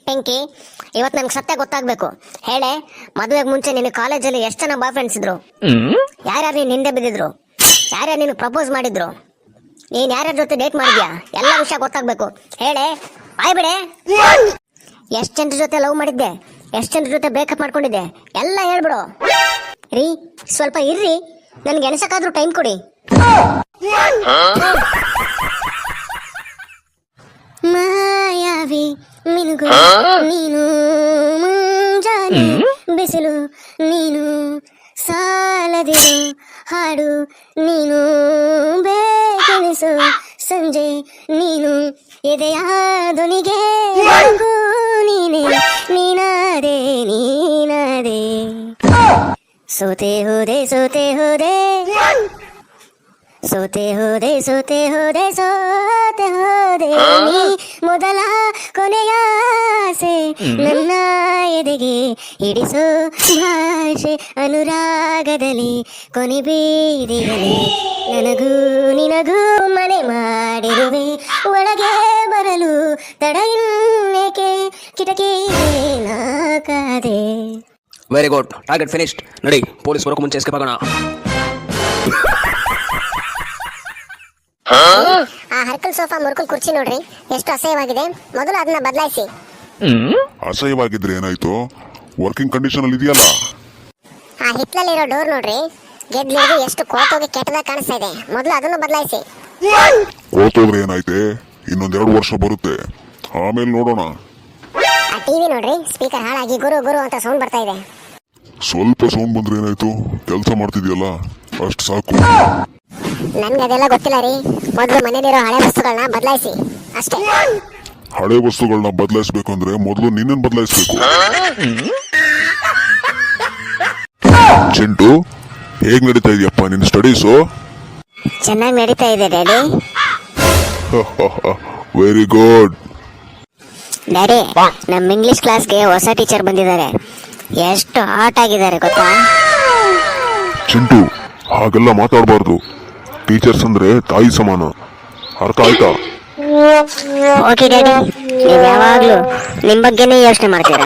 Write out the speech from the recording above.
ಪಿಂಕಿ, ಇವತ್ತು ನನ್ಗೆ ಸತ್ಯ ಗೊತ್ತಾಗ್ಬೇಕು. ಹೇಳೆ, ಮದುವೆಗೆ ಮುಂಚೆ ನಿನ್ನ ಕಾಲೇಜಲ್ಲಿ ಎಷ್ಟು ಜನ ಬಾಯ್ ಫ್ರೆಂಡ್ಸ್ ಇದ್ರು? ಯಾರ್ಯಾರು ನೀನು ಹಿಂದೆ ಬಿದ್ದಿದ್ರು? ಯಾರ್ಯಾರು ನೀನು ಪ್ರಪೋಸ್ ಮಾಡಿದ್ರು? ನೀನ್ ಯಾರ್ಯಾರ ಜೊತೆ ಡೇಟ್ ಮಾಡಿದ್ಯಾ? ಎಲ್ಲ ವಿಷಯ ಗೊತ್ತಾಗ್ಬೇಕು. ಹೇಳೆ, ಬಾಯ್ ಬಿಡೆ. ಎಷ್ಟ್ ಜನರ ಜೊತೆ ಲವ್ ಮಾಡಿದ್ದೆ, ಎಷ್ಟ್ ಜನರ ಜೊತೆ ಬ್ರೇಕಪ್ ಮಾಡ್ಕೊಂಡಿದ್ದೆ, ಎಲ್ಲ ಹೇಳ್ಬಿಡು. ರೀ, ಸ್ವಲ್ಪ ಇರ್ರಿ, ನನ್ಗೆ ಎಣಸಕ್ಕಾದ್ರೂ ಟೈಮ್ ಕೊಡಿ. ಮಾಯಾವಿ ಮಿನುಗು ನೀನು, ಮುಂಜಾನೆ ಬಿಸಿಲು ನೀನು, ಸಾಲದಿರು ಹಾಡು ನೀನು, ಬೇಕೆನಿಸು ಸಂಜೆ ನೀನು, ಎದೆಯ ಧ್ವನಿಗೆ ನೀನೆ, ನೀನಾದೆ ನೀನಾದೆ. ಸೋತೆ ಹೋದೆ ಸೋತೆ ಹೋದೆ ಸೋತೆ ಹೋದೆ ಸೋತೆ ಹೋದೆ ಸೋತೆ ಹೋದೆ, ನೀ ಮೊದಲ ಕೊನೆಯ ಆಸೆ ನನ್ನ ಎದೆಗೆ ಹಿಡಿಸೋ ಭಾಷೆ, ಅನುರಾಗದಲ್ಲಿ ಕೊನೆ ಬೀದಿಯಲ್ಲಿ ನನಗೂ ನಿನಗೂ ಮನೆ ಮಾಡಿರುವೆ, ಒಳಗೆ ಬರಲು ತಡ ಇನ್ನೇಕೆ, ಕಿಟಕಿ ನಾಕಾದೆ. Very good, target finished. ನಡಿ, ಪೊಲೀಸ್ ಬರೋಕೆ ಮುಂಚೆ ಎಸ್ಕೇಪ್ ಆಗೋಣ. ಆ ಹರ್ಕಲ್ ಸೋಫಾ ಮುರ್ಕಲ್ ಕುರ್ಚಿ ನೋಡ್ರಿ, ಎಷ್ಟು ಅಸಹ್ಯವಾಗಿದೆ. ಮೊದಲು ಅದನ್ನ ಬದಲಾಯಿಸಿ. ಅಸಹ್ಯವಾಗಿದ್ರೆ ಏನಾಯ್ತು? ವರ್ಕಿಂಗ್ ಕಂಡೀಷನ್ ಅಲ್ಲಿ ಇದೆಯಲ್ಲ. ಆ ಹಿತ್ಲಲ್ಲಿರೋ ಡೋರ್ ನೋಡ್ರಿ, ಗೆದ್ಲಿದ್ದು ಎಷ್ಟು ಕೋತೋಗಿ ಕೆಟ್ಟದಾಗ ಕಾಣಿಸ್ತಾ ಇದೆ. ಮೊದಲು ಅದನ್ನು ಬದಲಾಯಿಸಿ. ಕೋತೋದ್ರೆ ಏನಾಯ್ತೆ? ಇನ್ನೊಂದೆರಡು ವರ್ಷ ಬರುತ್ತೆ, ಆಮೇಲೆ ನೋಡೋಣ. ಆ ಟಿವಿ ನೋಡ್ರಿ, ಸ್ಪೀಕರ್ ಹಾಳಾಗಿ ಗುರು ಗುರು ಅಂತ ಸೌಂಡ್ ಬರ್ತಾ ಇದೆ. ಸ್ವಲ್ಪ ಸೌಂಡ್ ಬಂದ್ರೆ ಏನಾಯ್ತು? ಕೆಲಸ ಮಾಡ್ತಿದ್ಯಲ್ಲ, ಅಷ್ಟು ಸಾಕು. ನನ್ಗೆ ಅದೆಲ್ಲ ಗೊತ್ತಿಲ್ಲ ರೀ. ಮೊದಲು ಮನೇಲಿರೋ ಹಳೆ ವಸ್ತುಗಳನ್ನ ಬದಲಾಯಿಸಿ ಅಷ್ಟೇ. ಹಳೆ ವಸ್ತುಗಳನ್ನ ಬದಲಾಯಿಸಬೇಕು ಅಂದ್ರೆ ಮೊದಲು ನಿನ್ನನ್ನು ಬದಲಾಯಿಸಬೇಕು. ಚಿಂಟು, ಹೇಗ್ ನಡೀತಾ ಇದೆಯಪ್ಪ ನಿನ್ನ ಸ್ಟಡೀಸು? ಚೆನ್ನಾಗಿ ನಡೀತಾ ಇದೆ ಡ್ಯಾಡಿ. Very good. ಡ್ಯಾಡಿ, ನಮ್ಮ ಇಂಗ್ಲಿಷ್ ಕ್ಲಾಸ್ಗೆ ಹೊಸ ಟೀಚರ್ ಬಂದಿದ್ದಾರೆ. ಎಷ್ಟು ಹಾಟ್ ಆಗಿದ್ದಾರೆ ಗೊತ್ತಾ? ಚಿಂಟು, ಹಾಗೆಲ್ಲ ಮಾತಾಡಬಾರ್ದು. ಟೀಚರ್ಸ್ ಅಂದ್ರೆ ತಾಯಿ ಸಮಾನ, ಅರ್ಥ ಆಯ್ತಾ? ಓಕೆ ಡ್ಯಾಡಿ, ನೀವು ಯಾವಾಗ್ಲೂ ನಿಮ್ ಬಗ್ಗೆನೇ ಯೋಚನೆ ಮಾಡ್ತೀರಾ.